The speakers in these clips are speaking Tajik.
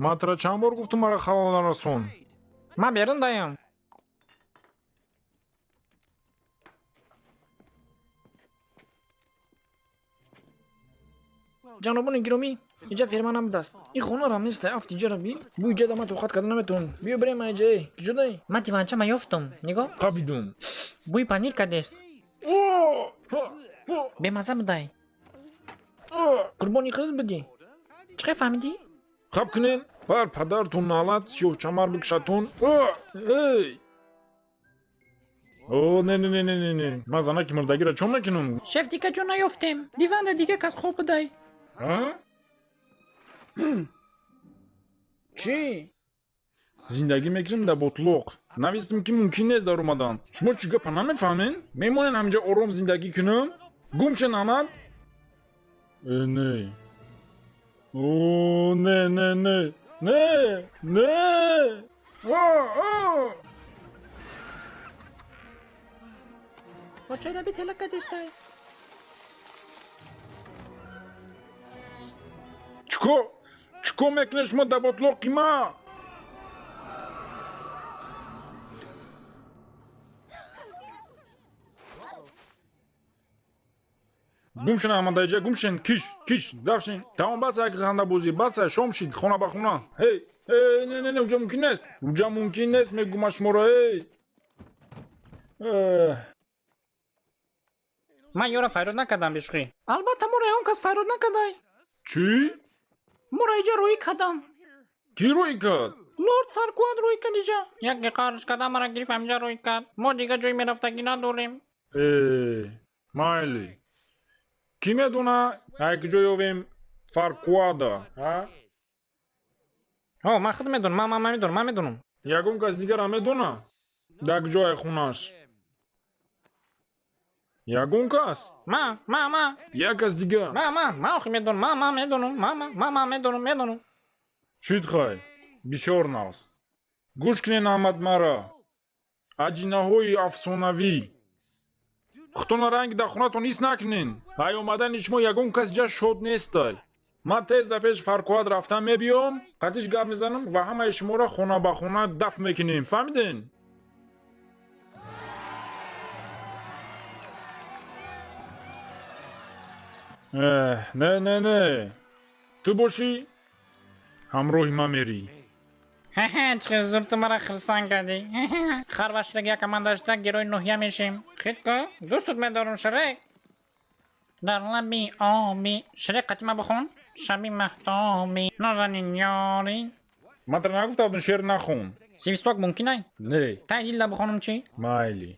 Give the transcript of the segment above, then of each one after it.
матра чанд бор гуфтум мара халал расон. Ма берин дайым. ҷанобони гиромӣ, иҷа ферма намудааст. Ин хонарам нест, афт иҷа раби. Бу иҷада ман тоқат карда наметавонам. Биё берем иҷае. Киҷодаи? Ман диванчама ёфтам. Нигоҳ. Қабидум. Бӯи панир кадест. Бемаза будай. Қурбони қилд будӣ. Чӣ қадar фаҳмидӣ? Қаб кунен. Бар падартон налад сиёҳчамар бикшатон. Эй! О, не. Ман занаки мурдагиро чом мекунам. Шеф дика ҷо наёфтем. Диванда дига кас хоб будай. Чӣ? Зиндагӣ мекунем дар ботлоқ. Навистем ки мумкин нест дар омадан. Шумо чӣ гапа намефаҳмед? Мемонем ҳаминҷа ором зиндагӣ кунам? Гумшен амад? Не. О, не. Очай раби тела кадестай. Чико мекунед шумо дар ботлоқи ман? гумшен амадаиҷа гумшен киш дафшин тамом баса як ханда бозӣ баса шом шид хона ба хона эй не уҷа мумкин нест мегума шуморо Ман ёра файрод накардам бишқӣ. Албатта моро он кас файрод накардай. Чӣ? Моро иҷа рӯӣ кардам. Ки рӯӣ кард? Лорд Фаркуад рӯӣ кард иҷа. Яке қарш кардам мара гирифт ҳамиҷа рӯӣ кард. Мо дига ҷои мерафтагӣ надорем. Майли. Ки медона як ҷо ёвем Фаркуада? Ман худ медонам. Ман медонам. Ягон кас дигара медона? Дар ҷои хунаш. Ягон кас? Ман. Як кас дигар? Ман охи медонам. Ман медонам. Чит хай? Бисёр нағз. Гӯш кунед Аҳмад мара. Аҷинаҳои афсонавӣ. худтона ранги дар хонатон ҳис накунед. ҳай омадани шумо ягон кас ҷа шод нестай. ман тезда пеш Фаркуад рафтан мебиём, қатиш гап мезанам ва ҳамаи шуморо хона ба хона дафт мекунем. фаҳмиден? Не. Ту бошӣ ҳамроҳи ман мерӣ. Чӣ зуд ту мара хурсанд кардӣ. Хар ва шрек якаман дошта герои ноҳия мешем. хитко дустут медорам шрек. дар лаби оби шрек қатима бхон. шаби маҳтоби нозанин ёри. ман тара нагуфта будам шеър нахон. свисток мумкинай? Не. тай дил да бхонам чӣ? Майли.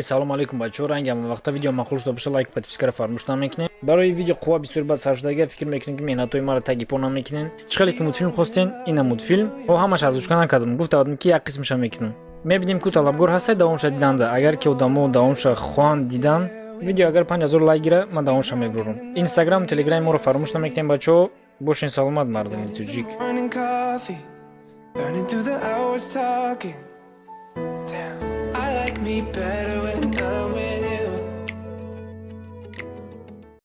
салом алейкум бачаҳо, рангам вақта видео маъқул шуда боша лайк подпискаро фаромӯш намекунед. барои видео қувва бисёр бад сарфшудага фикр мекунем ки меҳнатҳои маро таги по намекунем. чӣ хеле ки мультфилм хостен, ина мультфилм ҳамаш озвучка накардам. гуфта будам ки як қисмша мекунам. мебинем ки талабгор ҳастед давомашро диданда. агар ки одамо давомашро хоҳанд дидан видео агар 5000 лайк гира ман давомашро мебарорам. инстаграм телеграм моро фаромӯш намекунем бачаҳо. бошен саломат мардани тоҷик. Burning through the hours talking. Damn. I like me better when